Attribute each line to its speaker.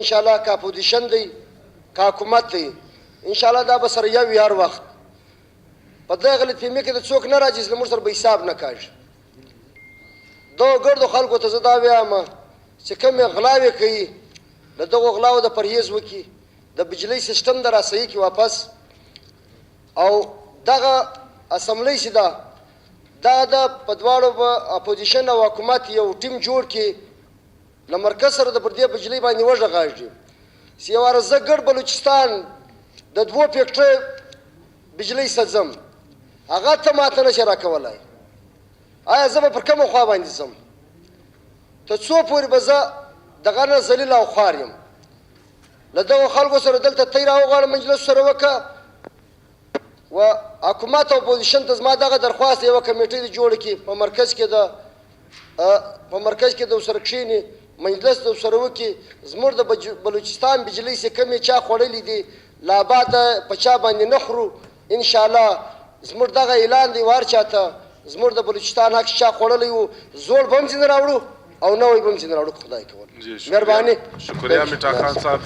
Speaker 1: انشاءالله که اپوزیشن دی که حکومت دی انشاءالله دا به سره یو هر وخت په دغه غلطفهمي کې د څوک نه راځي چې زموږ سره به حساب نه کاږي دغو ګردو خلکو ته زه دا وایم چې کومې غلاوې کوي له دغو غلاو د پرهیز وکړي د بجلۍ سیسټم د راسایي کې واپس او دغه اسمبلی چې ده دا د په دواړو به اپوزیشن او حکومت یو ټیم جوړ کړي له مرکز سره د پر دې بجلۍ باندې وغږېږي چې یوه ورځ زه ګډ بلوچستان د 2 فیکټرۍ بجلۍ ته ځم هغه ته ماته نشي راکولی آیا زه به پر کومه خوا باندې ځم تر څو پورې به زه دغه نه ذلیل او خوار یم له دغو خلکو سره دلته تی راوغواړم مجلس سره وکړه و حکومت او اپوزیشن ته زما دغه درخواست یوه کمیټۍ دې جوړه کړي په مرکز کې د ورسره کښېني مجلس د ورسره وکړي زموږ د بلوچستان بجلۍ چې کومې چا خوړلي دي لا بعده په چا باندې نه خورو انشاءالله زموږ دغه اعلان دی وار چاته زموږ د بلوچستان حق چا خوړلی و زوړ به هم ځینې راوړو او نوی به هم ځینې راوړو که خدای کول مهرباني
Speaker 2: شکریہ میٹھا خان صاحب